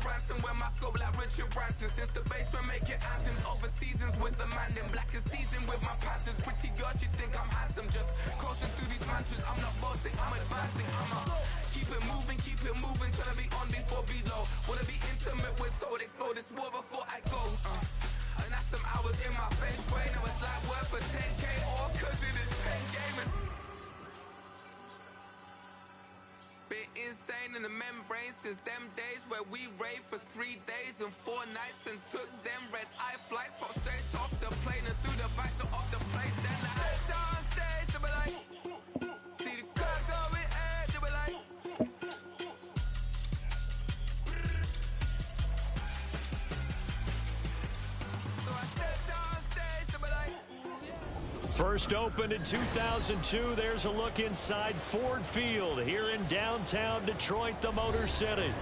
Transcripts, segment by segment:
Branson, where my scope like Richard Branson. Since the basement making anthems over seasons with the man in black is teasing with my Panthers. Pretty girl, she think I'm handsome. Just coasting through these mantras. I'm not bossing, I'm advancing. Keep it moving, trying to be on before below. Wanna be intimate with soul, explode this war before I go. And that's some hours in my face way. Now it's like worth for 10K or cause it is 10 gaming. Been insane in the membrane since them days where we raved for 3 days and 4 nights and took them red eye flights, hop straight off the plane and through the back door of the place. Then I head down stage, they be like, see the crowd going air, they be like. So I step down stage, they be like. First opened in 2002. There's a look inside Ford Field here in downtown Detroit, the Motor City.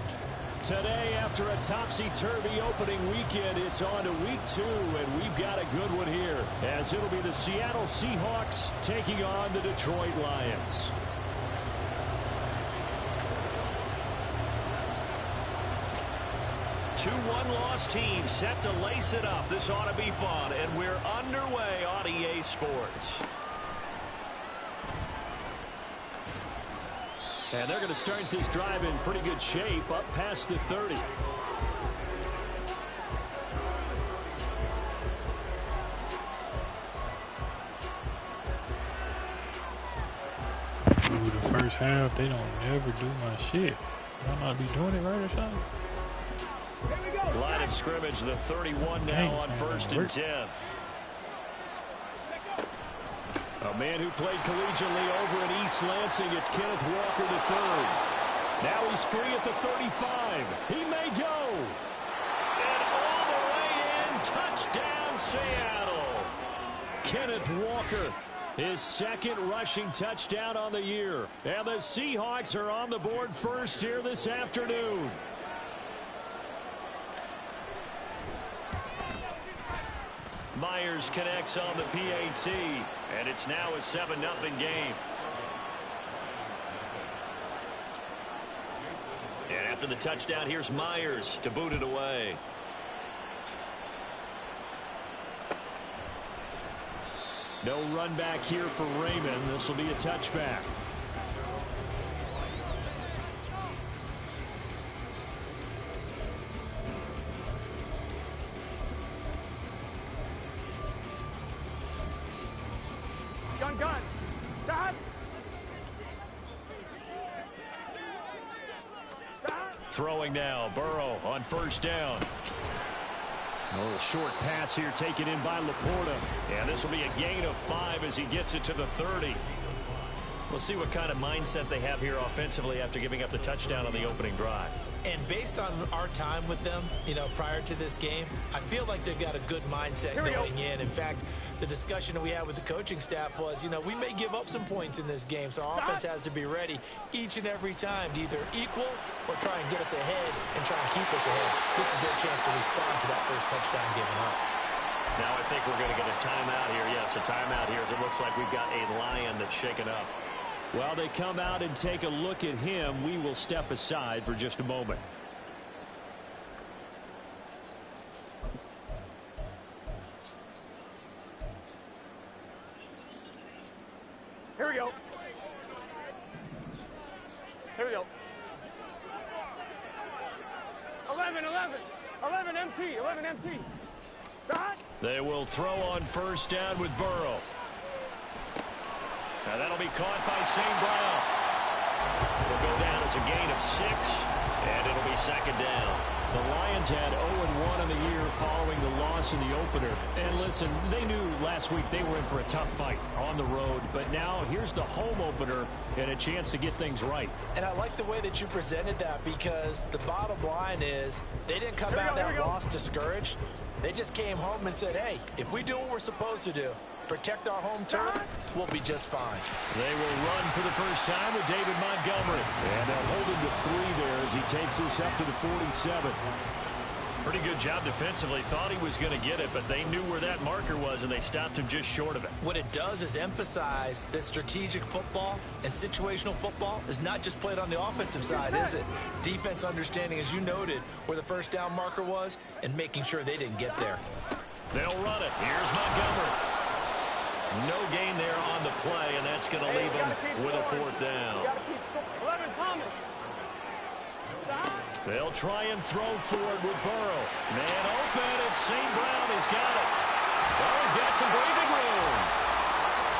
Today, after a topsy-turvy opening weekend, it's on to week 2, and we've got a good one here, as it'll be the Seattle Seahawks taking on the Detroit Lions. Two one-loss teams set to lace it up. This ought to be fun, and we're underway on EA Sports. And they're going to start this drive in pretty good shape, up past the 30. Ooh, the first half, they don't never do my shit. I not be doing it right or something? Line of scrimmage, the 31 now on 1st and 10. A man who played collegiately over in East Lansing, it's Kenneth Walker III. Now he's free at the 35. He may go. And all the way in, touchdown Seattle. Kenneth Walker, his second rushing touchdown on the year. And the Seahawks are on the board first here this afternoon. Myers connects on the PAT, and it's now a 7-0 game. And after the touchdown, here's Myers to boot it away. No run back here for Raymond. This will be a touchback. Gun. Stop. Throwing now, Burrow on first down. A little short pass here taken in by Laporta. And this will be a gain of 5 as he gets it to the 30. We'll see what kind of mindset they have here offensively after giving up the touchdown on the opening drive. And based on our time with them, prior to this game, I feel like they've got a good mindset going in. In fact, the discussion that we had with the coaching staff was, we may give up some points in this game, so our offense has to be ready each and every time to either equal or try and get us ahead and try and keep us ahead. This is their chance to respond to that first touchdown given up. Now I think we're going to get a timeout here. Yes, a timeout here as it looks like we've got a Lion that's shaken up. Well, they come out and take a look at him. We will step aside for just a moment. Here we go. Here we go. 11 empty. Dot. They will throw on first down with Burrow. Now that'll be caught by St. Brown. It'll go down as a gain of 6, and it'll be second down. The Lions had 0-1 in the year following the loss in the opener. And listen, they knew last week they were in for a tough fight on the road. But now here's the home opener and a chance to get things right. And I like the way that you presented that, because the bottom line is they didn't come out of that loss discouraged. They just came home and said, hey, if we do what we're supposed to do, protect our home turf, we'll be just fine. They will run for the first time with David Montgomery. And they'll hold him to 3 there as he takes this up to the 47. Pretty good job defensively. Thought he was going to get it, but they knew where that marker was, and they stopped him just short of it. What it does is emphasize that strategic football and situational football is not just played on the offensive side, is it? Defense understanding, as you noted, where the first down marker was and making sure they didn't get there. They'll run it. Here's Montgomery. No gain there on the play, and that's going to leave them with a fourth down. 11, Thomas. They'll try and throw forward with Burrow. Man open, it's St. Brown. He's got it. Well, he's got some breathing room.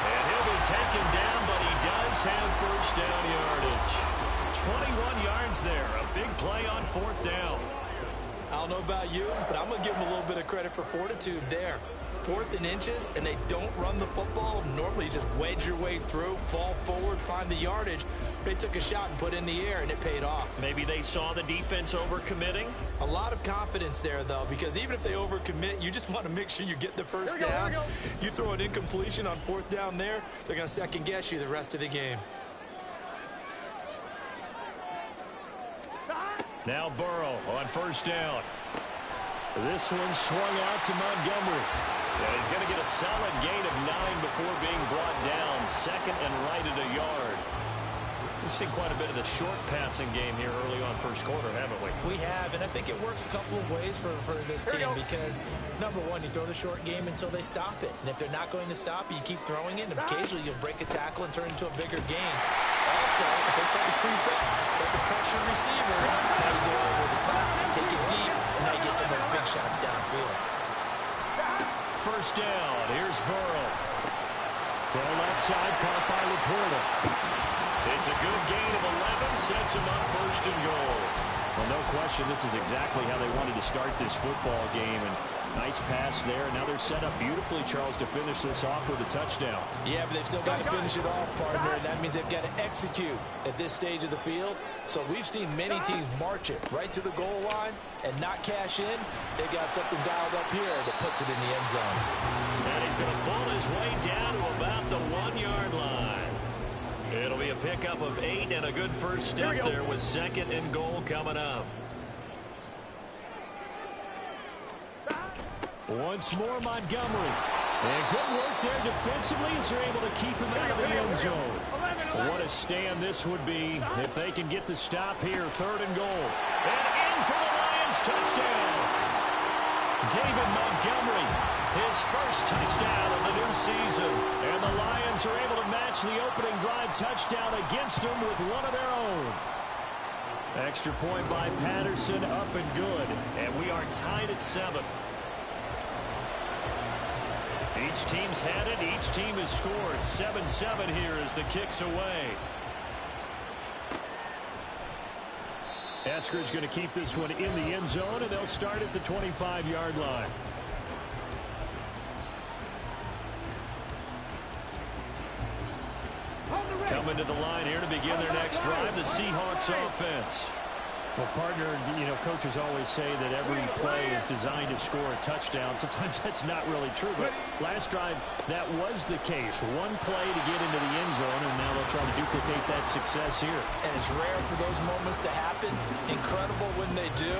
And he'll be taken down, but he does have first down yardage. 21 yards there. A big play on fourth down. I don't know about you, but I'm going to give them a little bit of credit for fortitude there. 4th and inches, and they don't run the football. Normally, you just wedge your way through, fall forward, find the yardage. They took a shot and put it in the air, and it paid off. Maybe they saw the defense overcommitting. A lot of confidence there, though, because even if they overcommit, you just want to make sure you get the first down. You throw an incompletion on 4th down there, they're going to second-guess you the rest of the game. Now Burrow on first down. This one swung out to Montgomery. Yeah, he's going to get a solid gain of 9 before being brought down. Second and right at a yard. We've seen quite a bit of the short passing game here early on first quarter, haven't we? We have, and I think it works a couple of ways for this team because, number one, you throw the short game until they stop it. And if they're not going to stop it, you keep throwing it, and occasionally you'll break a tackle and turn it into a bigger game. Also, if they start to creep up, start to pressure receivers, now you go over the top, take it deep, and now you get some of those big shots downfield. First down, here's Burrow. From the left side, caught by Laporta. It's a good gain of 11, sets him up first and goal. Well, no question, this is exactly how they wanted to start this football game. And nice pass there. Now they're set up beautifully, Charles, to finish this off with a touchdown. Yeah, but they've still got to finish it off, partner, and that means they've got to execute at this stage of the field. So we've seen many teams march it right to the goal line and not cash in. They've got something dialed up here that puts it in the end zone. And he's going to pull his way down to about the 1-yard line. It'll be a pickup of 8 and a good first step there with second and goal coming up. Once more, Montgomery. And good work there defensively as they're able to keep him out of the end zone. What a stand this would be if they can get the stop here. 3rd and goal. And in for the Lions touchdown. David Montgomery, his first touchdown of the new season. And the Lions are able to match the opening drive touchdown against them with one of their own. Extra point by Patterson, up and good. And we are tied at 7. Each team's had it. Each team has scored. 7-7 here as the kick's away. Eskridge going to keep this one in the end zone, and they'll start at the 25-yard line. Coming to the line here to begin their next drive, the Seahawks offense. Well, partner, you know, coaches always say that every play is designed to score a touchdown. Sometimes that's not really true, but last drive, that was the case. One play to get into the end zone, and now they'll try to duplicate that success here. And it's rare for those moments to happen. Incredible when they do.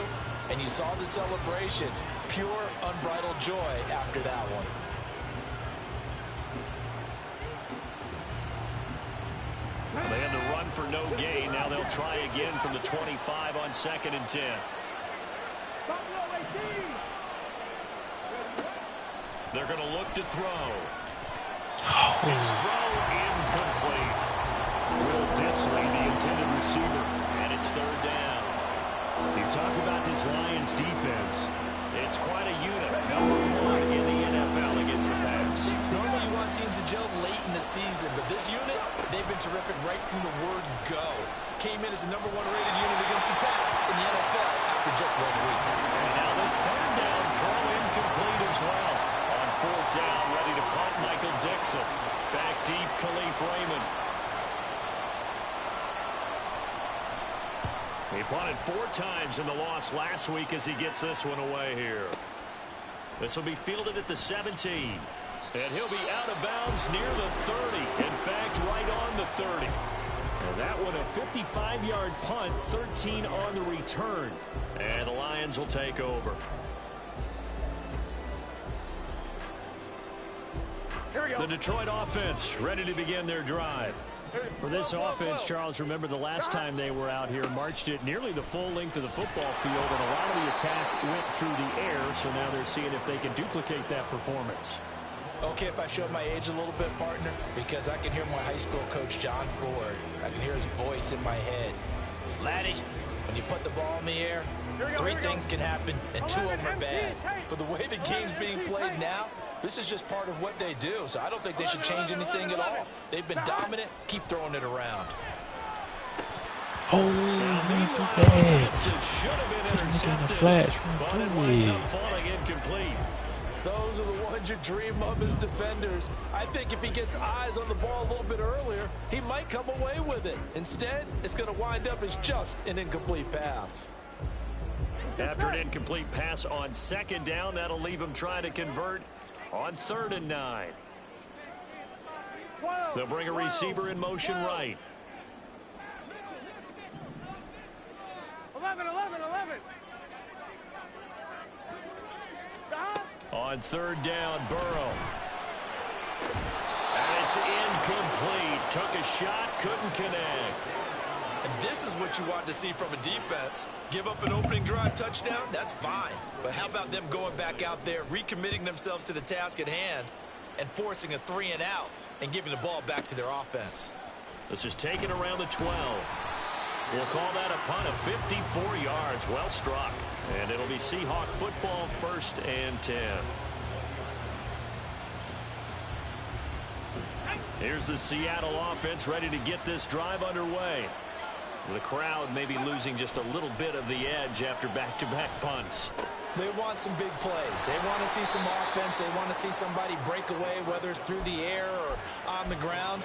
And you saw the celebration. Pure, unbridled joy after that one. They had to run for no gain. Now they'll try again from the 25 on 2nd and 10. They're going to look to throw. His throw incomplete. Will Disley, the intended receiver, and it's 3rd down. You talk about this Lions defense. It's quite a unit. Number 1 in the NFL against the pass. Normally you want teams to gel late in the season, but this unit, they've been terrific right from the word go. Came in as the number 1 rated unit against the pass in the NFL after just 1 week. And now the 3rd down throw incomplete as well. On 4th down, ready to punt Michael Dixon. Back deep, Khalif Raymond. He punted 4 times in the loss last week as he gets this one away here. This will be fielded at the 17. And he'll be out of bounds near the 30. In fact, right on the 30. And that one a 55-yard punt, 13 on the return. And the Lions will take over. The Detroit offense ready to begin their drive. For this offense, Charles, remember the last time they were out here, marched it nearly the full length of the football field, and a lot of the attack went through the air, so now they're seeing if they can duplicate that performance. Okay, if I show my age a little bit, partner, because I can hear my high school coach, John Ford. I can hear his voice in my head. Laddie, when you put the ball in the air, three things can happen, and two of them are bad. For the way the game's being played now, this is just part of what they do, so I don't think they should change anything at all. They've been dominant. Keep throwing it around. Oh, look at that. Should have been intercepted. Flash. But it winds up falling incomplete. Those are the ones you dream of as defenders. I think if he gets eyes on the ball a little bit earlier, he might come away with it. Instead, it's going to wind up as just an incomplete pass. After an incomplete pass on second down, that'll leave him trying to convert on 3rd and 9. They'll bring a receiver in motion right. 11. On 3rd down, Burrow. And it's incomplete. Took a shot, couldn't connect. And this is what you want to see from a defense. Give up an opening drive touchdown, that's fine. But how about them going back out there, recommitting themselves to the task at hand, and forcing a 3-and-out and giving the ball back to their offense. This is taken around the 12. We'll call that a punt of 54 yards. Well struck. And it'll be Seahawk football, 1st and 10. Here's the Seattle offense ready to get this drive underway. The crowd may be losing just a little bit of the edge after back-to-back punts. They want some big plays. They want to see some offense. They want to see somebody break away, whether it's through the air or on the ground.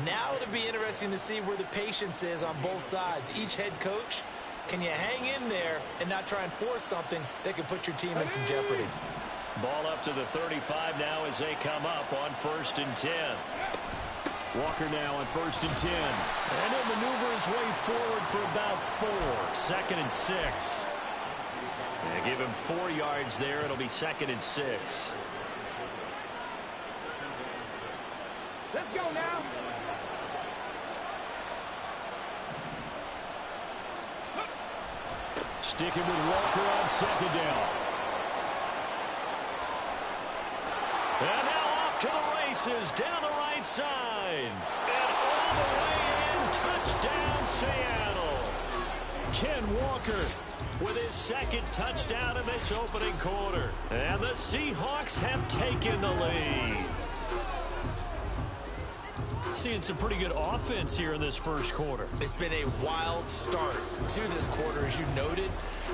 Now it'll be interesting to see where the patience is on both sides. Each head coach, can you hang in there and not try and force something that could put your team in some jeopardy? Ball up to the 35 now as they come up on 1st and 10. Walker now on 1st and 10. And he'll maneuver his way forward for about 4. 2nd and 6. And give him 4 yards there. It'll be 2nd and 6. Let's go now. Sticking with Walker on 2nd down. And now off to the races down the right side. And all the way in. Touchdown, Seattle. Ken Walker with his 2nd touchdown in this opening quarter. And the Seahawks have taken the lead. Seeing some pretty good offense here in this first quarter. It's been a wild start to this quarter, as you noted.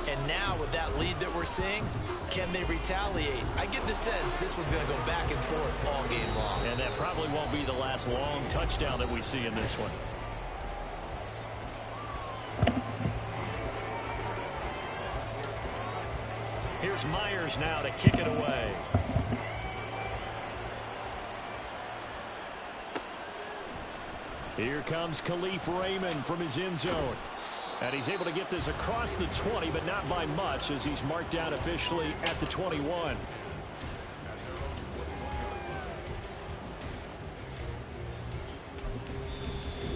And now with that lead that we're seeing, can they retaliate? I get the sense this one's going to go back and forth all game long. And that probably won't be the last long touchdown that we see in this one. Here's Myers now to kick it away. Here comes Khalif Raymond from his end zone. And he's able to get this across the 20, but not by much, as he's marked down officially at the 21.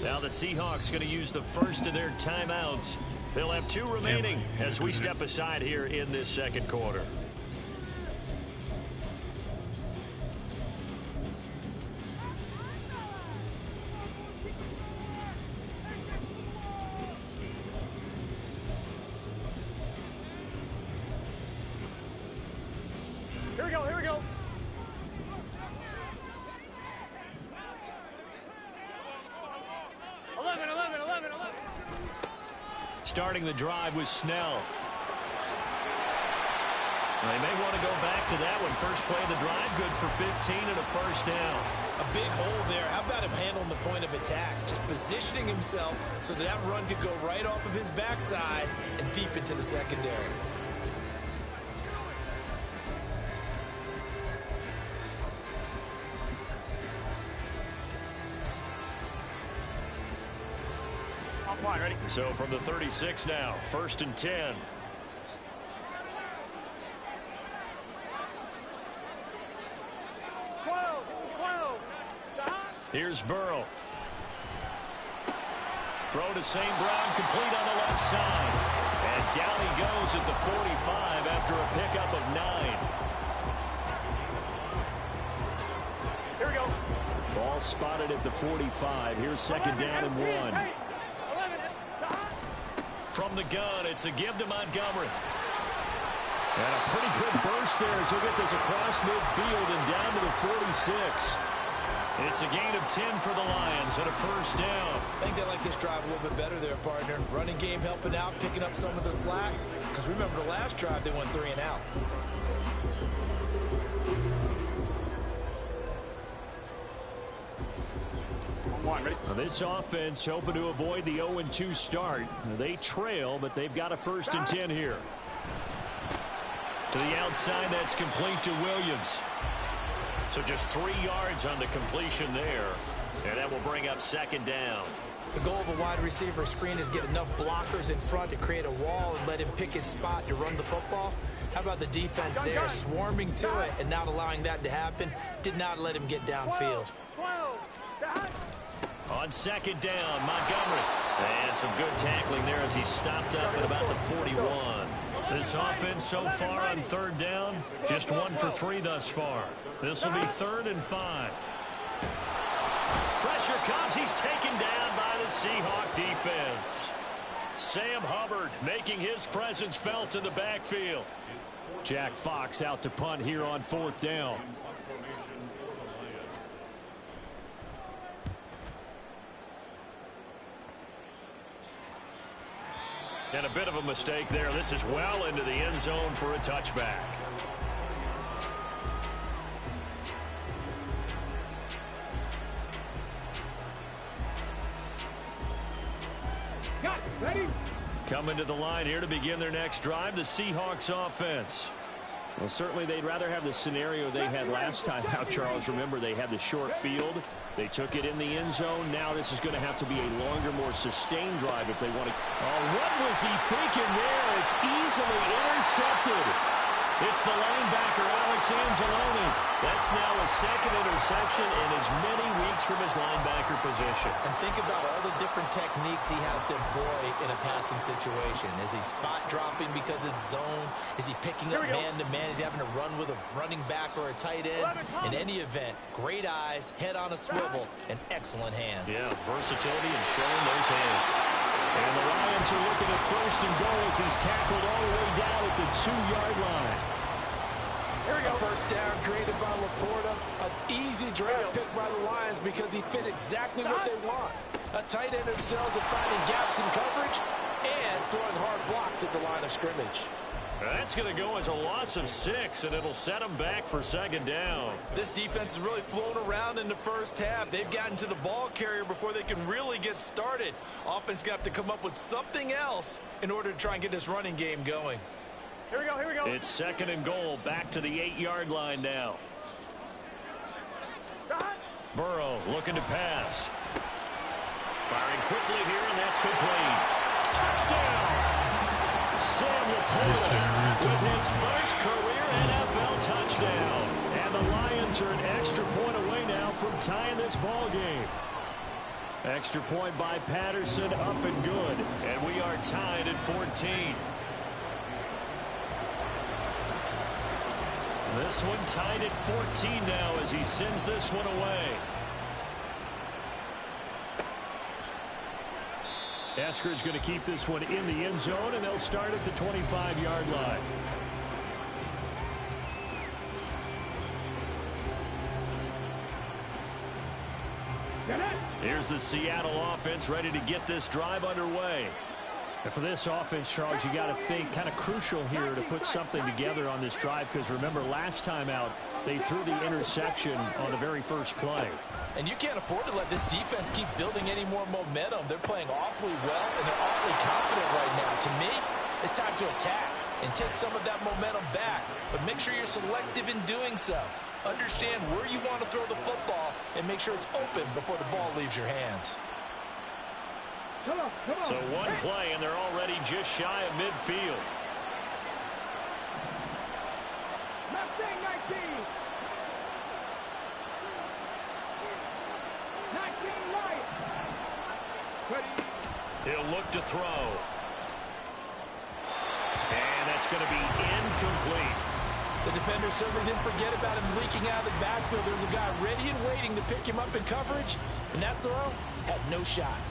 Now the Seahawks going to use the first of their timeouts. They'll have 2 remaining as we step aside here in this second quarter. Here we go. Starting the drive was Snell. They may want to go back to that one. First play of the drive, good for 15 and a 1st down. A big hole there. How about him handling the point of attack? Just positioning himself so that run could go right off of his backside and deep into the secondary. So from the 36 now, 1st and 10. Here's Burrow. Throw to St. Brown, complete on the left side. And down he goes at the 45 after a pickup of 9. Here we go. Ball spotted at the 45. Here's 2nd down and 1. From the gun, it's a give to Montgomery. And a pretty good burst there as he'll get this across midfield and down to the 46. It's a gain of 10 for the Lions and a 1st down. I think they like this drive a little bit better there, partner. Running game helping out, picking up some of the slack. Because remember the last drive, they went 3 and out. Now this offense hoping to avoid the 0-2 start. They trail, but they've got a 1st and 10 here. To the outside, that's complete to Williams. So just 3 yards on the completion there. And that will bring up 2nd down. The goal of a wide receiver screen is get enough blockers in front to create a wall and let him pick his spot to run the football. How about the defense there swarming to it and not allowing that to happen? Did not let him get downfield. On 2nd down, Montgomery. And some good tackling there as he stopped up at about the 41. This offense so far on 3rd down, just 1 for 3 thus far. This will be 3rd and 5. Pressure comes. He's taken down by the Seahawk defense. Sam Hubbard making his presence felt in the backfield. Jack Fox out to punt here on 4th down. And a bit of a mistake there. This is well into the end zone for a touchback. Got it. Ready? Coming to the line here to begin their next drive, the Seahawks offense. Well, certainly they'd rather have the scenario they had last time out, Charles. Remember, they had the short field. They took it in the end zone. Now this is going to have to be a longer, more sustained drive if they want to. Oh, what was he thinking there? It's easily intercepted. It's the linebacker, Alex Anzalone. That's now a 2nd interception in as many weeks from his linebacker position. And think about all the different techniques he has to employ in a passing situation. Is he spot dropping because it's zone? Is he picking up man-to-man? Is he having to run with a running back or a tight end? In any event, great eyes, head on a swivel, and excellent hands. Yeah, versatility and showing those hands. And the Lions are looking at 1st and goal as he's tackled all the way down at the 2-yard line. Here we go. A 1st down created by Laporta. An easy draft pick by the Lions because he fit exactly what they want. A tight end excels at finding gaps in coverage and throwing hard blocks at the line of scrimmage. That's going to go as a loss of 6, and it'll set them back for 2nd down. This defense has really flown around in the first half. They've gotten to the ball carrier before they can really get started. Offense got to come up with something else in order to try and get this running game going. Here we go. Here we go. It's 2nd and goal, back to the 8-yard line now. Burrow looking to pass. Firing quickly here, and that's complete. Touchdown! Sam Laporta with his first career NFL touchdown. And the Lions are an extra point away now from tying this ball game. Extra point by Patterson, up and good. And we are tied at 14. This one tied at 14 now as he sends this one away. Esker's going to keep this one in the end zone, and they'll start at the 25-yard line. Here's the Seattle offense ready to get this drive underway. And for this offense, Charles, you got to think kind of crucial here to put something together on this drive, because remember last time out they threw the interception on the very first play. And you can't afford to let this defense keep building any more momentum. They're playing awfully well, and they're awfully confident right now. To me, it's time to attack and take some of that momentum back. But make sure you're selective in doing so. Understand where you want to throw the football and make sure it's open before the ball leaves your hands. So one play, and they're already just shy of midfield. 19. He'll look to throw. And that's going to be incomplete. The defender certainly didn't forget about him leaking out of the backfield. There was a guy ready and waiting to pick him up in coverage, and that throw had no shot.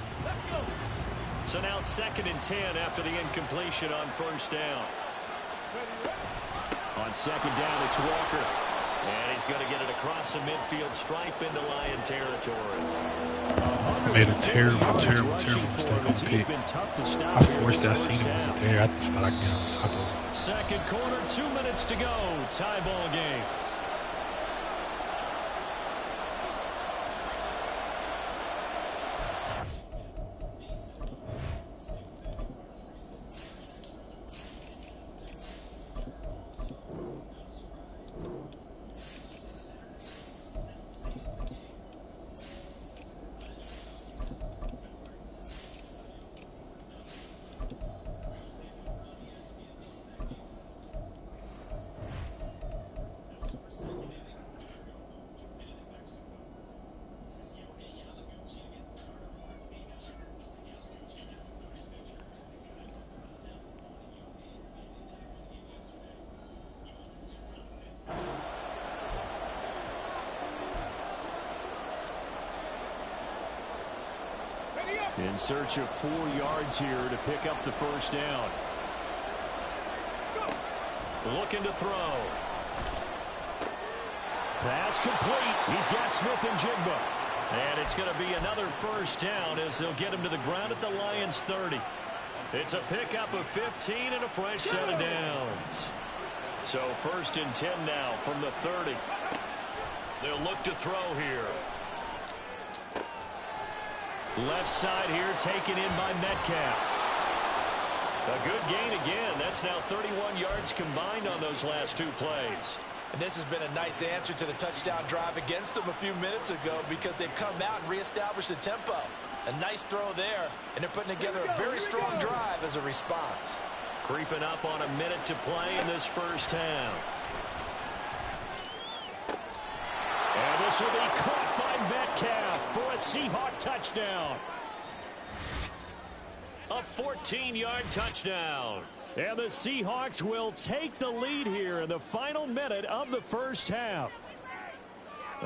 So now 2nd and 10 after the incompletion on first down. On 2nd down, it's Walker. And he's going to get it across the midfield stripe into Lion territory. I made a terrible mistake on pick. I forced that. I seen it wasn't there. I just thought I could get on top of it. 2nd quarter, 2 minutes to go. Tie ball game. In search of 4 yards here to pick up the first down. Looking to throw. Pass complete. He's got Smith and Jigba. And it's going to be another first down as they'll get him to the ground at the Lions 30. It's a pickup of 15 and a fresh set of downs. So 1st and 10 now from the 30. They'll look to throw here. Left side here taken in by Metcalf. A good gain again. That's now 31 yards combined on those last 2 plays. And this has been a nice answer to the touchdown drive against them a few minutes ago because they've come out and reestablished the tempo. A nice throw there, and they're putting together a very strong drive as a response. Creeping up on a minute to play in this first half. And this will be caught by Metcalf for a Seahawk touchdown. A 14-yard touchdown. And the Seahawks will take the lead here in the final minute of the first half.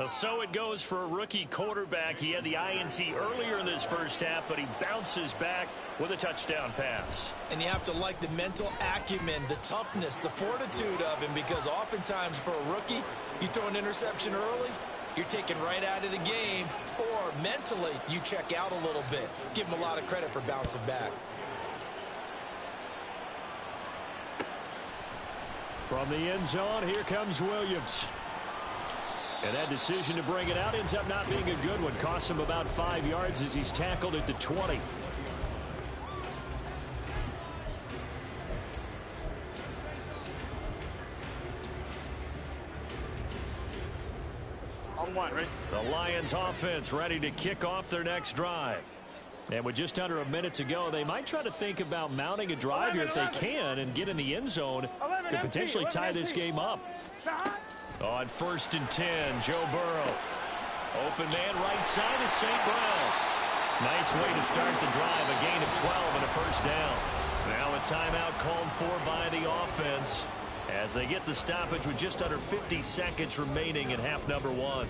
So it goes for a rookie quarterback. He had the INT earlier in this first half, but he bounces back with a touchdown pass. And you have to like the mental acumen, the toughness, the fortitude of him, because oftentimes for a rookie, you throw an interception early, you're taken right out of the game, or mentally you check out a little bit. Give him a lot of credit for bouncing back. From the end zone, here comes Williams. And that decision to bring it out ends up not being a good one. Costs him about 5 yards as he's tackled at the 20. On 1, right? The Lions offense ready to kick off their next drive. And with just under a minute to go, they might try to think about mounting a drive here if they can and get in the end zone to potentially tie this game up. On 1st and 10, Joe Burrow. Open man right side is St. Brown. Nice way to start the drive. A gain of 12 and a first down. Now a timeout called for by the offense as they get the stoppage with just under 50 seconds remaining in half number 1.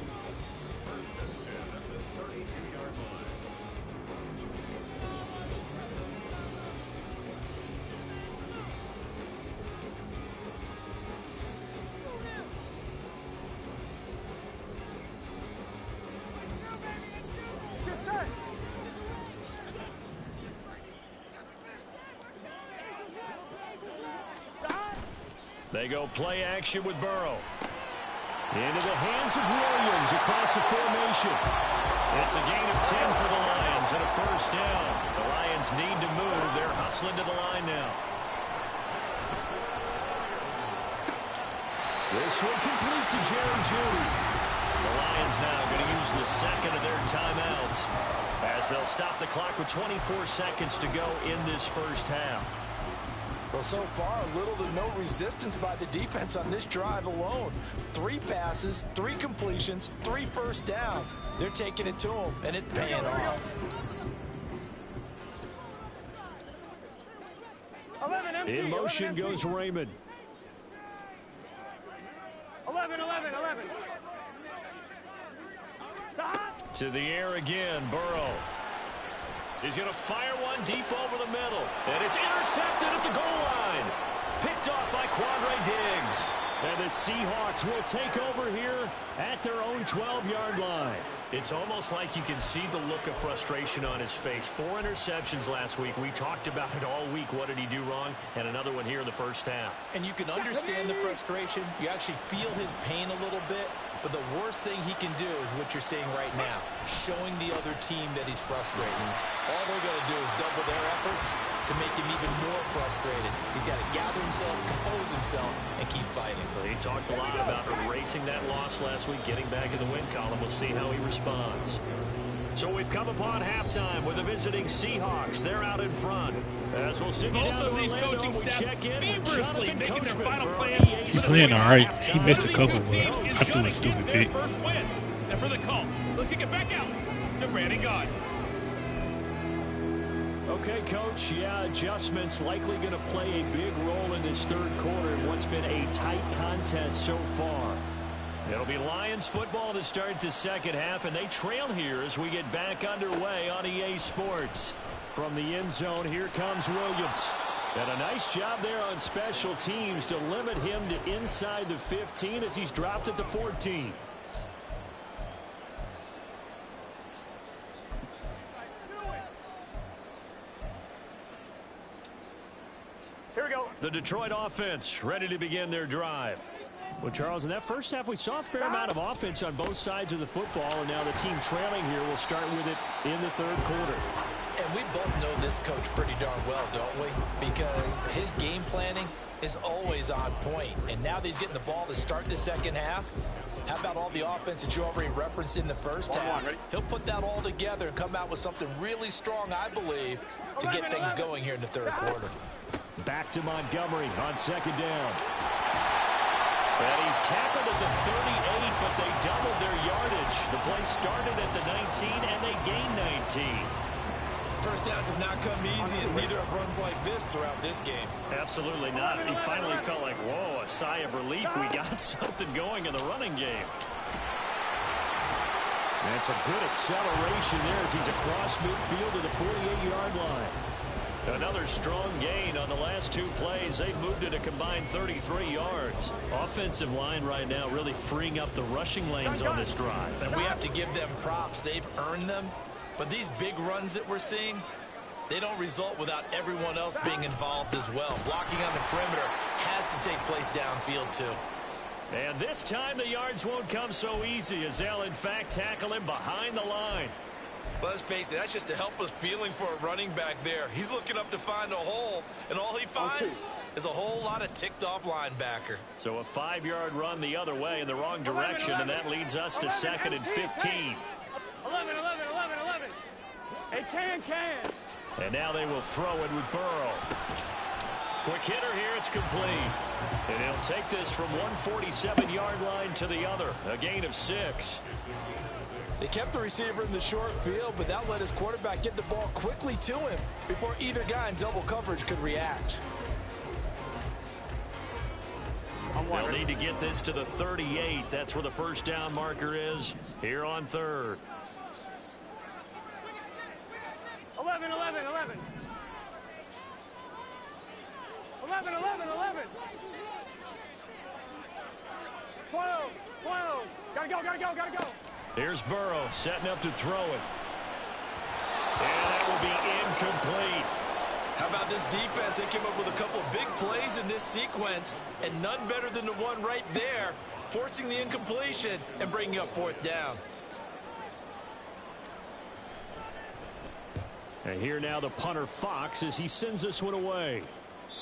They go play action with Burrow. Into the hands of Williams across the formation. It's a gain of 10 for the Lions and a first down. The Lions need to move. They're hustling to the line now. This one complete to Jerry Jeudy. The Lions now going to use the second of their timeouts as they'll stop the clock with 24 seconds to go in this first half. Well, so far, little to no resistance by the defense on this drive alone. 3 passes, 3 completions, 3 first downs. They're taking it to them, and it's paying off. 11 empty. In motion 11 goes Raymond. 11. To the air again, Burrow. He's going to fire one deep over the middle. And it's intercepted at the goal line. Picked off by Quandre Diggs. And the Seahawks will take over here at their own 12-yard line. It's almost like you can see the look of frustration on his face. 4 interceptions last week. We talked about it all week. What did he do wrong? And another one here in the first half. And you can understand the frustration. You actually feel his pain a little bit. But the worst thing he can do is what you're seeing right now, showing the other team that he's frustrated. All they're going to do is double their efforts to make him even more frustrated. He's got to gather himself, compose himself, and keep fighting. Well, he talked a lot about erasing that loss last week, getting back in the win column. We'll see how he responds. So we've come upon halftime with the visiting Seahawks. They're out in front. As we'll sit Both down of these Orlando, coaching staffs check in feverishly making their final plans. plans. He's playing all right. He missed a couple, but I threw a stupid pick. First win. And for the call, let's kick it back out to Brandon God. Okay, Coach, yeah, adjustments likely going to play a big role in this third quarter in what's been a tight contest so far. It'll be Lions football to start the second half, and they trail here as we get back underway on EA Sports. From the end zone, here comes Williams. And a nice job there on special teams to limit him to inside the 15 as he's dropped at the 14. Here we go. The Detroit offense ready to begin their drive. Well, Charles, in that first half, we saw a fair amount of offense on both sides of the football, and now the team trailing here will start with it in the third quarter. And we both know this coach pretty darn well, don't we? Because his game planning is always on point. And now that he's getting the ball to start the second half, how about all the offense that you already referenced in the first half? He'll put that all together and come out with something really strong, I believe, to get things going here in the third quarter. Back to Montgomery on second down. And he's tackled at the 38, but they doubled their yardage. The play started at the 19, and they gained 19. First downs have not come easy, and neither have runs like this throughout this game. Absolutely not. He finally felt like, whoa, a sigh of relief. We got something going in the running game. That's a good acceleration there as he's across midfield to the 48-yard line. Another strong gain on the last 2 plays. They've moved it a combined 33 yards. Offensive line right now really freeing up the rushing lanes on this drive. And we have to give them props. They've earned them. But these big runs that we're seeing, they don't result without everyone else being involved as well. Blocking on the perimeter has to take place downfield too. And this time the yards won't come so easy as they'll in fact tackle him behind the line. Let's face it, that's just a helpless feeling for a running back there. He's looking up to find a hole, and all he finds is a whole lot of ticked-off linebacker. So a 5-yard run the other way in the wrong direction, and that leads us to 2nd and 15. 11. Hey, can. And now they will throw it with Burrow. Quick hitter here, it's complete. And he'll take this from 147-yard line to the other, a gain of 6. They kept the receiver in the short field, but that let his quarterback get the ball quickly to him before either guy in double coverage could react. They'll need to get this to the 38. That's where the first down marker is here on 3rd. 11. 12. Gotta go. Here's Burrow setting up to throw it. And that will be incomplete. How about this defense? They came up with a couple big plays in this sequence, and none better than the one right there, forcing the incompletion and bringing up 4th down. And here now the punter Fox as he sends this one away.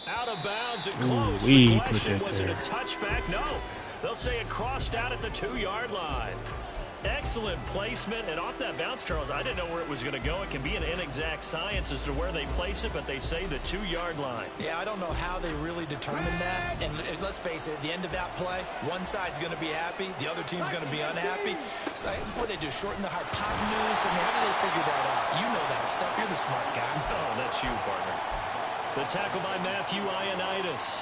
Out of bounds and close. Ooh, The question, put that was it a there. touchback? No. They'll say it crossed out at the 2-yard line. Excellent placement, and off that bounce, Charles, I didn't know where it was going to go. It can be an inexact science as to where they place it, but they say the 2-yard line. Yeah, I don't know how they really determined that. And let's face it, at the end of that play, one side's going to be happy, the other team's going to be unhappy. So what do they do, shorten the hypotenuse? I mean, how do they figure that out? You know that stuff. You're the smart guy. Oh, that's you, partner. The tackle by Matthew Ioannidis.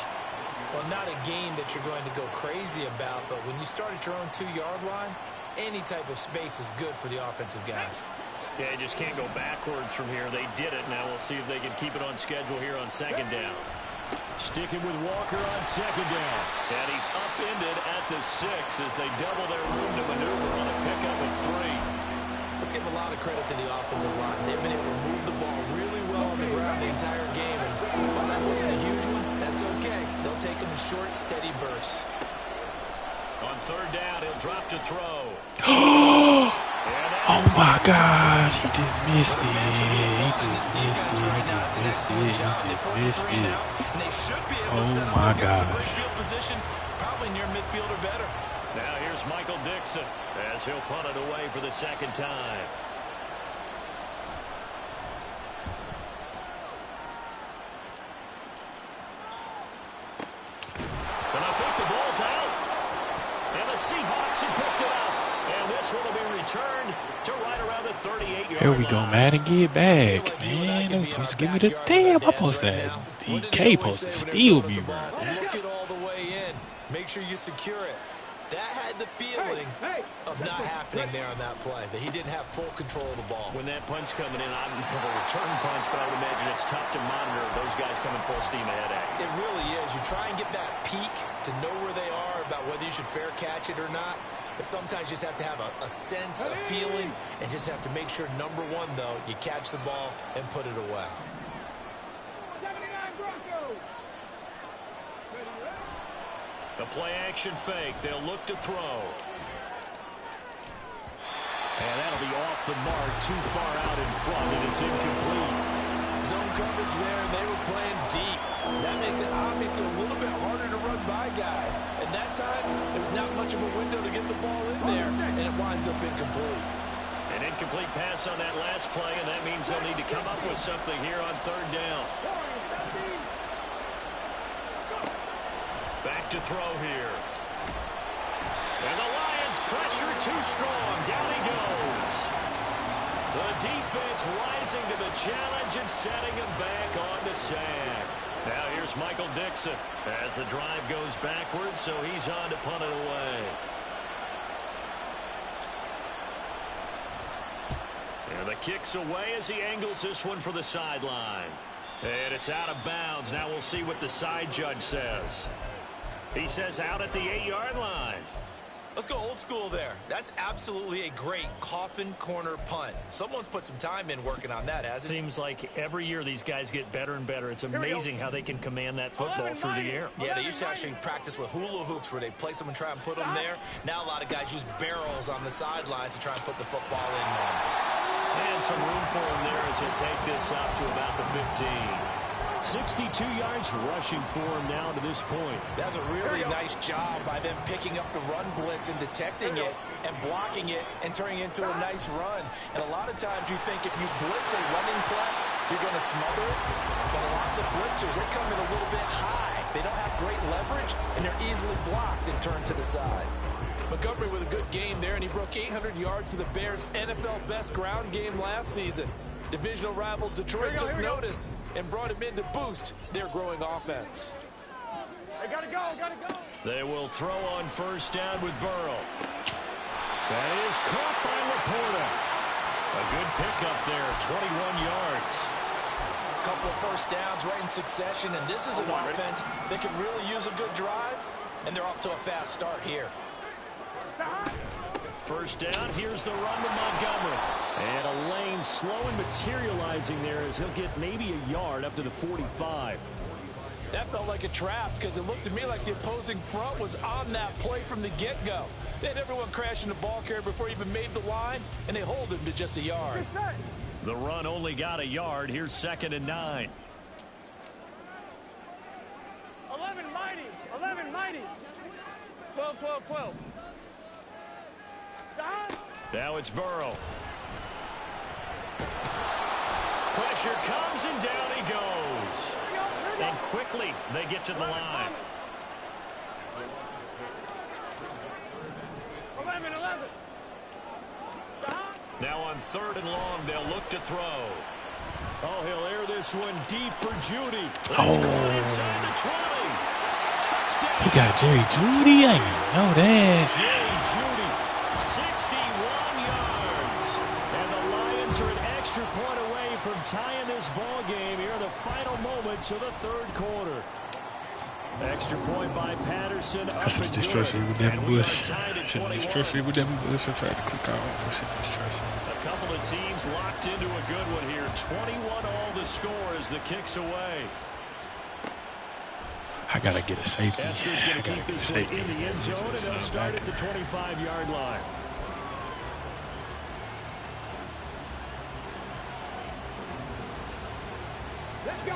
Well, not a game that you're going to go crazy about, but when you start at your own 2-yard line, any type of space is good for the offensive guys. Yeah, you just can't go backwards from here. They did it. Now we'll see if they can keep it on schedule here on 2nd down. Sticking with Walker on 2nd down. And he's upended at the 6 as they double their room to maneuver on a pickup of 3. Let's give a lot of credit to the offensive line. They've been able to move the ball really well on the ground the entire game. And while that wasn't a huge one, that's okay. They'll take them in short, steady bursts. On 3rd down, he'll drop to throw. Oh my gosh, he just missed it. He just missed it. Oh my gosh. Probably near midfield or better. Now here's Michael Dixon as he'll punt it away for the 2nd time. And I think the ball's out. And the Seahawks have picked it up. And this one will be returned to right around the 38-yard line. Here we go, man, and get back, man. Just give me the damn. I'm supposed to have DK supposed to steal me, bro. Look it all the way in. Make sure you secure it. That had the feeling of not happening there on that play, that he didn't have full control of the ball. When that punt's coming in, I don't have a return punch, but I would imagine it's tough to monitor those guys coming full steam ahead at you. It really is. You try and get that peek to know where they are, about whether you should fair catch it or not. But sometimes you just have to have a sense, a feeling, and just have to make sure, number one, though, you catch the ball and put it away. The play-action fake. They'll look to throw. And that'll be off the mark, too far out in front, and it's incomplete. Zone coverage there, and they were playing deep. That makes it obviously a little bit harder to run by guys. At that time, there was not much of a window to get the ball in there, and it winds up incomplete. An incomplete pass on that last play, and that means they'll need to come up with something here on 3rd down. Back to throw here. And the Lions pressure too strong. Down he goes. The defense rising to the challenge and setting him back on the sack. Now here's Michael Dixon as the drive goes backwards, so he's on to punt it away. And the kick's away as he angles this one for the sideline. And it's out of bounds. Now we'll see what the side judge says. He says out at the 8-yard line. Let's go old school there. That's absolutely a great coffin corner punt. Someone's put some time in working on that, hasn't it? Seems like every year these guys get better and better. It's amazing how they can command that football through the air. Yeah, they used to actually practice with hula hoops where they place them and try and put them there. Now a lot of guys use barrels on the sidelines to try and put the football in. And some room for him there as he'll take this up to about the 15. 62 yards rushing for him now to this point. That's a really nice job by them picking up the run blitz and detecting it and blocking it and turning it into a nice run. And a lot of times you think if you blitz a running play, you're going to smother it. But a lot of the blitzers, they come in a little bit high. They don't have great leverage, and they're easily blocked and turned to the side. Montgomery with a good game there, and he broke 800 yards to the Bears' NFL best ground game last season. Divisional rival Detroit took notice and brought him in to boost their growing offense. Hey, gotta go. They will throw on 1st down with Burrow. That is caught by Laporta. A good pickup there, 21 yards. A couple of 1st downs right in succession, and this is an offense that can really use a good drive, and they're off to a fast start here. 1st down, here's the run to Montgomery. And a lane slow and materializing there as he'll get maybe a yard up to the 45. That felt like a trap because it looked to me like the opposing front was on that play from the get-go. They had everyone crashing the ball carrier before he even made the line, and they hold him to just a yard. The run only got a yard. Here's 2nd and 9. 11 mighty. 12, 12, 12. Now it's Burrow. Pressure comes and down he goes. And quickly they get to the line. 11, 11. Now on 3rd and long, they'll look to throw. Oh, he'll air this one deep for Judy. That's caught inside the 20. Touchdown. He got Jerry Judy? I didn't know that. Jerry Judy, 61 yards. And the Lions are an extra point away from tying this ball game here in the final moments of the 3rd quarter. Extra point by Patterson. I should just trust it with Devin Bush. Shouldn't just trust it with Devin Bush. I tried to click off. I shouldn't just trust it. A couple of teams locked into a good one here. 21 all the score as the kick's away. I gotta get a safety. Esther's going to keep this one in the end zone, and they'll start at the 25-yard line.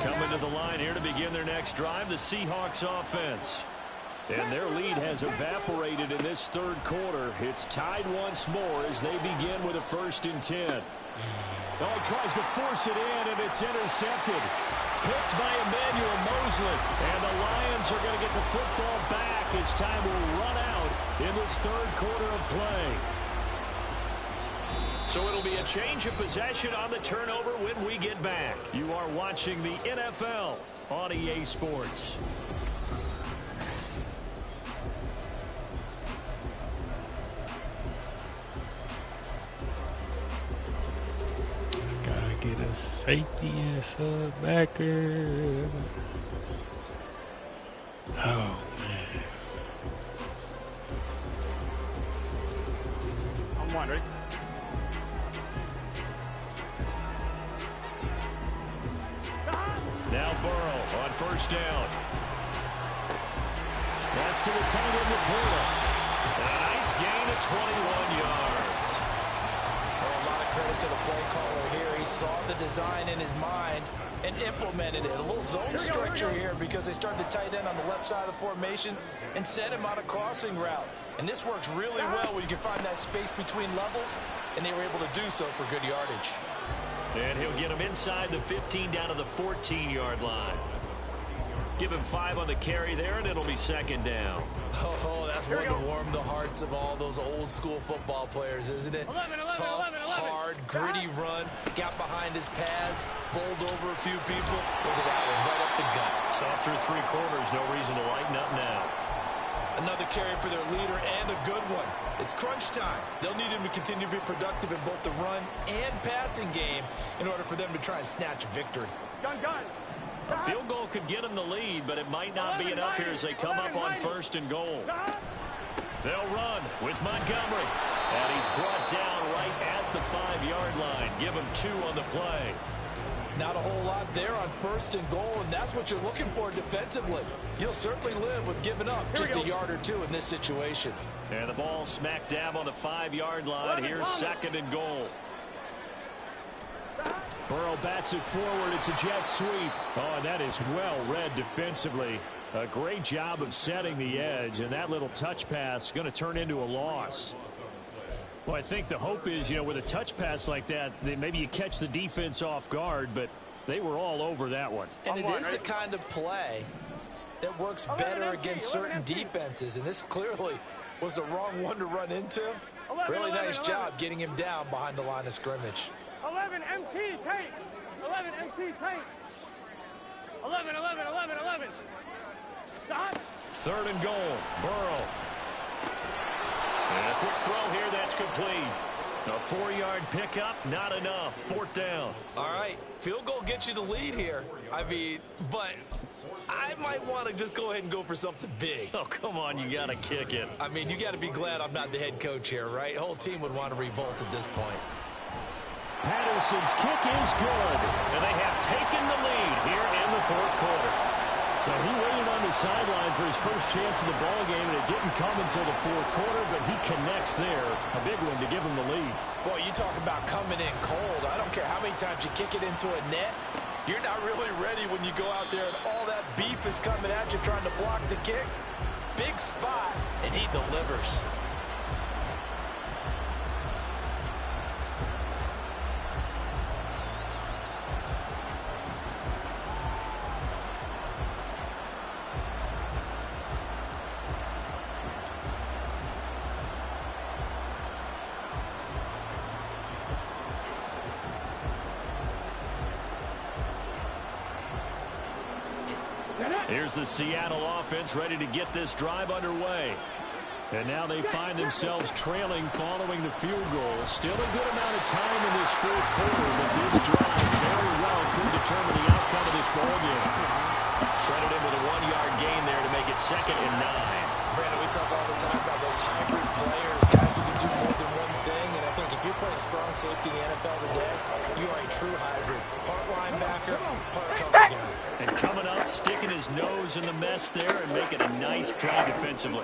Coming to the line here to begin their next drive, the Seahawks offense. And their lead has evaporated in this 3rd quarter. It's tied once more as they begin with a 1st and 10. Oh, he tries to force it in, and it's intercepted. Picked by Emmanuel Mosley. And the Lions are going to get the football back as time will run out in this 3rd quarter of play. So it'll be a change of possession on the turnover when we get back. You are watching the NFL on EA Sports. Gotta get a safety and a sub-backer. Oh, man. I'm wondering. Now Burrow on 1st down. That's to the tight end with Burrow. And a nice gain of 21 yards. Well, a lot of credit to the play caller here. He saw the design in his mind and implemented it. A little zone structure here because they started the tight end on the left side of the formation and sent him on a crossing route. And this works really well when you can find that space between levels, and they were able to do so for good yardage. And he'll get him inside the 15 down to the 14-yard line. Give him 5 on the carry there, and it'll be 2nd down. Oh, that's one to warm the hearts of all those old-school football players, isn't it? 11, 11, Tough, 11, 11. hard, gritty run. Got behind his pads, bowled over a few people. Look at that one, right up the gut. So through 3 quarters, no reason to lighten up now. Another carry for their leader, and a good one. It's crunch time. They'll need him to continue to be productive in both the run and passing game in order for them to try and snatch a victory. Gun. A field goal could get them the lead, but it might not be enough here as they come up on 1st and goal. They'll run with Montgomery. And he's brought down right at the 5-yard line. Give him 2 on the play. Not a whole lot there on 1st and goal, and that's what you're looking for defensively. You'll certainly live with giving up just a yard or 2 in this situation. And the ball smack dab on the 5-yard line. Here's 2nd and goal. Burrow bats it forward. It's a jet sweep. Oh, and that is well read defensively. A great job of setting the edge, and that little touch pass is going to turn into a loss. Well, I think the hope is, with a touch pass like that, maybe you catch the defense off guard, but they were all over that one. And it is the kind of play that works better against certain defenses, and this clearly was the wrong one to run into. Really nice job getting him down behind the line of scrimmage. 11 MT tank. 11 MT tank. 11. Stop. 3rd and goal. Burrow. And a quick throw here. That's complete. A 4-yard pickup. Not enough. 4th down. All right. Field goal gets you the lead here. But I might want to just go ahead and go for something big. Oh, come on. You got to kick it. You got to be glad I'm not the head coach here, right? The whole team would want to revolt at this point. Patterson's kick is good, and they have taken the lead here in the 4th quarter. So he waited on the sideline for his first chance of the ball game, and it didn't come until the 4th quarter, but he connects there. A big one to give him the lead. Boy, you talk about coming in cold. I don't care how many times you kick it into a net. You're not really ready when you go out there and all that beef is coming at you trying to block the kick. big spot, and he delivers. Here's the Seattle offense ready to get this drive underway. And now they find themselves trailing following the field goal. Still a good amount of time in this fourth quarter, but this drive very well could determine the outcome of this ballgame. Credit him with a 1-yard gain there to make it 2nd and 9. Brandon, we talk all the time about those hybrid players, guys who can do more than one thing. And I think if you're playing strong safety in the NFL today, you are a true hybrid. Part linebacker, part cover guy. And coming up, sticking his nose in the mess there and making a nice play defensively.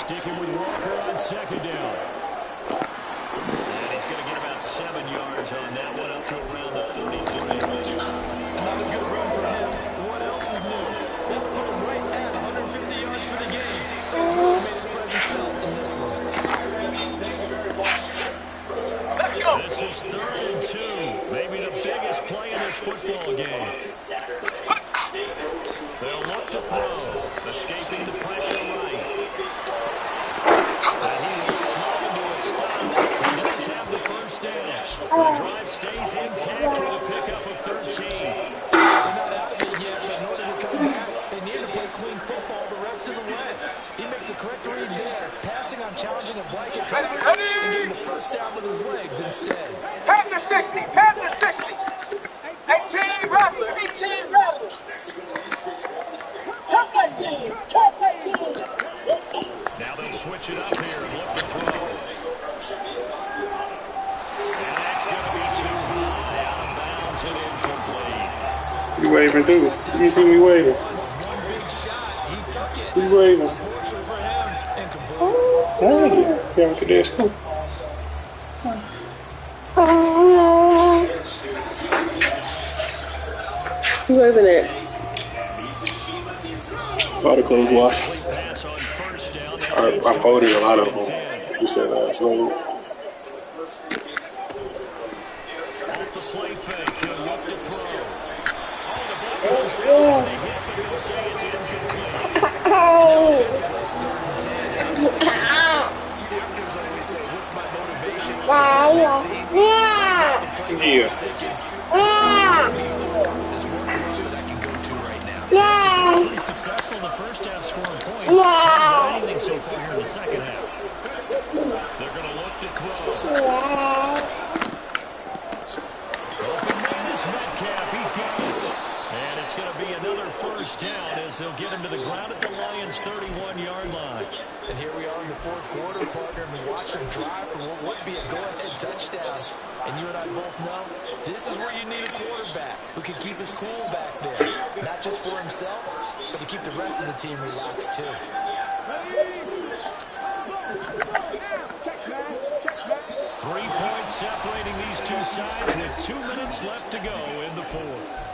Sticking with Walker on 2nd down. And he's going to get about 7 yards on that one, up to around the 33. Another good run for him. What else is new? That would put him right at 150 yards for the game. So he's really made his presence felt in this one. Let's go. This is 3rd and 2. Maybe the biggest play in this football game. They'll look to throw. Escaping the pressure right. And he will slow into a stop. He does have the first down. The drive stays intact with a pickup of 13. He's not out of it yet, but in order to come back, they need to play clean football the rest of the way. He makes the correct read there, passing on challenging a blanket coverage and getting the first down with his legs instead. Pass to 60, pass to 60. 18, Robbie, 18, Robbie. Cut that team, cut that team. Now they'll switch it up here and look to throw. And that's going to be too high, out of bounds and incomplete. You waving too. You see me waving. You waving. Oh, yeah, today's cool. Who wasn't it? A lot of clothes wash. I folded a lot of them. You said that. Pretty successful in the first half, scoring points. Not anything so far here in the second half. They're going to look to close. Open man is Metcalf. He's got it. And it's going to be another first down as they'll get him to the ground at the Lions' 31-yard line. And here we are in the fourth quarter, partner, and we watch them drive for what would be a go-ahead touchdown. And you and I both know this is where you need a quarterback who can keep his cool back there. Not just for himself, but to keep the rest of the team relaxed, too. 3 points separating these two sides with 2 minutes left to go in the fourth.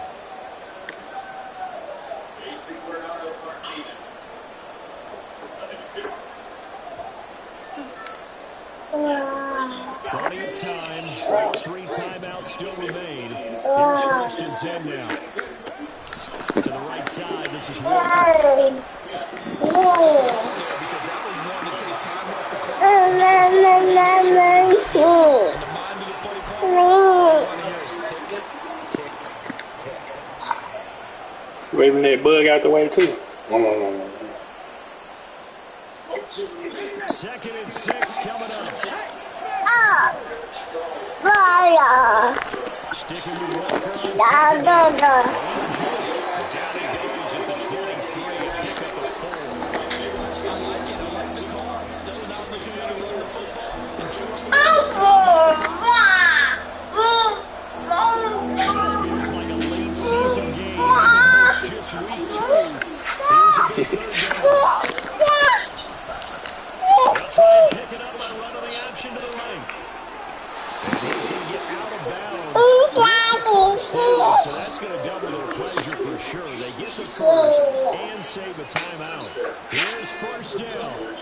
Plenty of time. All 3 timeouts still remain. Here's 1st and 10 now. To the right side, this is Walker. Because that was one to take time off the clock. And the mind of the play call. Tick, tick, tick. Waving that bug out the way too. 2nd and 6 coming up. Sticking with Walker on down he goes at the 23, a pickup of 4. I like the call. Still an opportunity to run the football. This feels like a late season game. It's just week 2. Here's a big 3rd down. They'll try and pick it up by running the option to the right. And he's going to get out of bounds. So that's going to double their pleasure for sure. They get the first and save a timeout. Here's first down.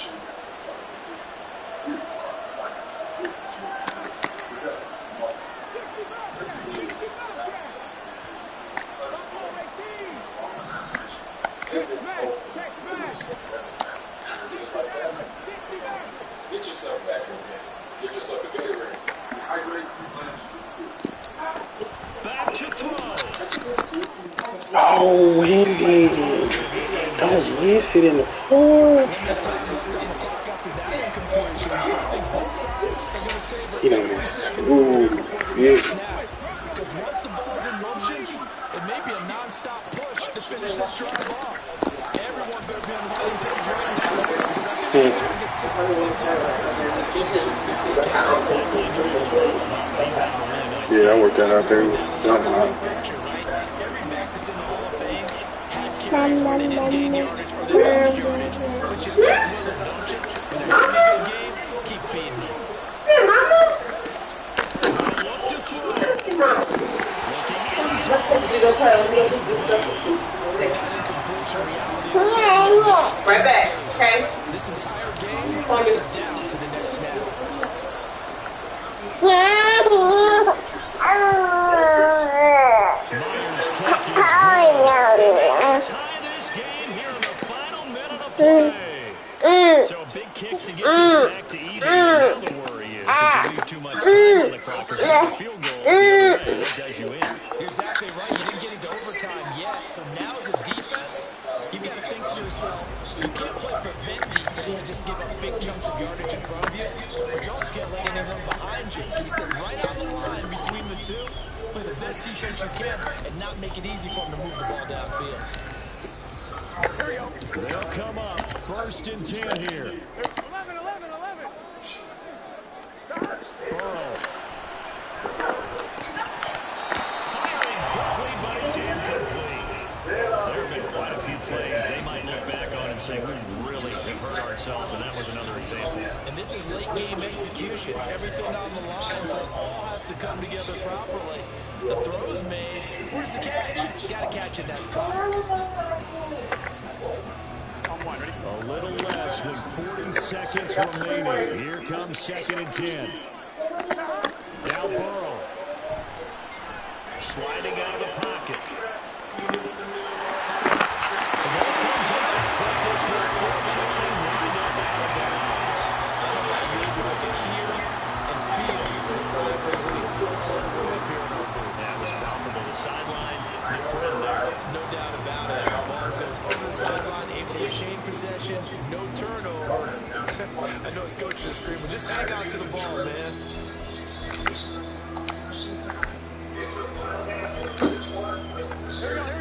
Get yourself back in there. Get yourself a Gatorade. Hydrate. Back to throw. Oh, Himdon. Don't miss it in the fourth. He done missed. Ooh, yeah. Because once the ball's in motion, it may be a non-stop push to finish this drive off. Everyone better be on the same page right now. Yeah, I worked that out there. Every back that's in the Hall of Fame had carries where they didn't gain yardage or they lost yardage, but you stick with them, don't you? When they're having a good game, keep feeding them. Right back, okay? This entire game is down to the next snap. Tie this game here in the final minute of play. So a big kick to get this back to even. Now the worry is, if you leave too much time on the clock or a field goal, the other way, that does you in. You're exactly right. You didn't get into overtime yet. So now as a defense, you've got to think to yourself, you can't play prevent defense and just give up big chunks of yardage in front of you, but you also can't let anyone behind you. So you sit right on the line between the two, play the best defense you can, and not make it easy for them to move the ball downfield. Here we go. They'll come up. First and 10 here. 11. Burrow. Firing quickly, but it's incomplete. There have been quite a few plays they might look back on and say, we really have hurt ourselves, and that was another example. And this is late game execution. Everything on the line, so it all has to come together properly. The throw's made. Where's the catch? You got to catch it, that's problem. A little less than 40 seconds remaining. Here comes second and 10. Now Burrow. Sliding out of the pocket. The ball comes out, but this will fortunately wind up out of bounds. You're able to hear and feel the celebration. That was palpable. The sideline, the friend there. No doubt about it. The ball goes over the sideline, able to retain possession, no turnover. I know his coach is screaming, just hang on to the ball, man.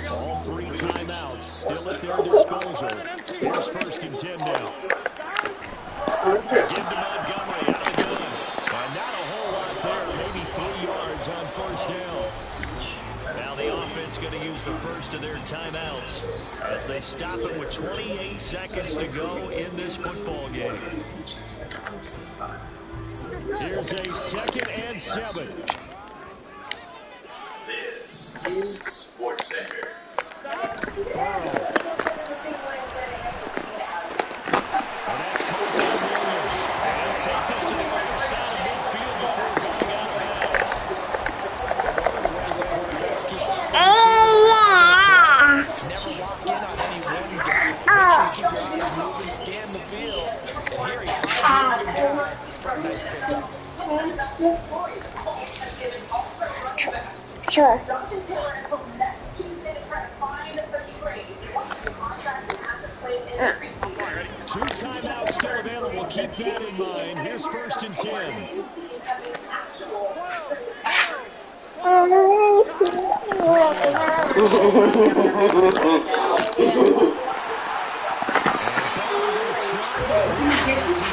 All three timeouts still at their disposal. Here's first and 10 now. Give to Montgomery out of the gun. And not a whole lot there, maybe 3 yards on first down. Now the offense going to use the first of their timeouts as they stop it with 28 seconds to go in this football game. Here's a 2nd and 7. This is Sports Center. And that's caught by Williams. And he'll take this to the other side of midfield before going out of bounds. Never lock in on any one guy. Keep your eyes moving, scan the field. And here he finds the open guy for a nice pickup. Sure. 2 timeouts still available. Keep that in mind. Here's first and 10. He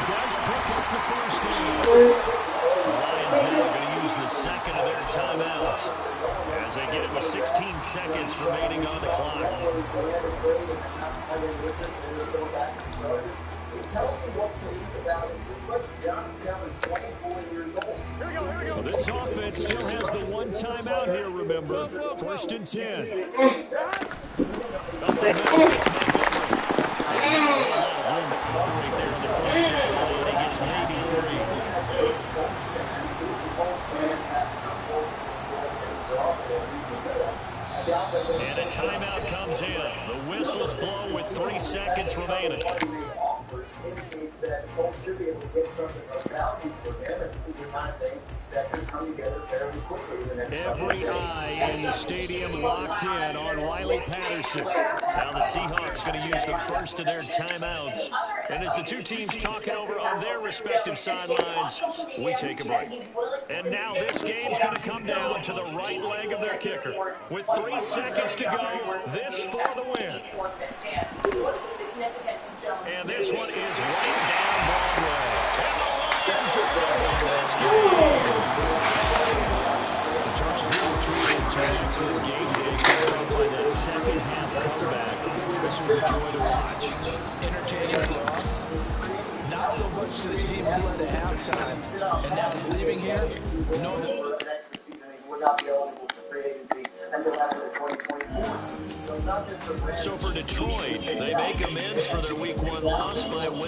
does pick up the first down. The Lions now are going to use the second of their timeouts as they get it with 16 seconds remaining on the clock. It tells you what to think about the situation. Jonathan Taylor's 24 years old. Well, this offense still has the one timeout here, remember. 1st and 10. Up the middle, it's Montgomery. Room to operate there in the first down line. He gets maybe 3. And a timeout comes in. The whistles blow with 3 seconds remaining. Indicates that Colts should be able to get something of value for them, and this is the kind of thing that could come together fairly quickly in the next Every eye in the stadium locked in on Riley Patterson. Now the Seahawks going to use the first of their timeouts. And as the two teams talk it over on their respective sidelines, we take a break. And now this game's going to come down to the right leg of their kicker. With 3 seconds to go, this for the win. And this one is right down Broadway. And the Lions are going to win this game. Charles, we were treated to an excellent game day capped off by that second half comeback. This was a joy to watch. Entertaining for us. Not so much to the team who led at halftime. And now he's leaving here. No. Would not be eligible for free agency until after the 2024 season. So it's not just a So for Detroit, they make amends for their Week 1 loss by winning.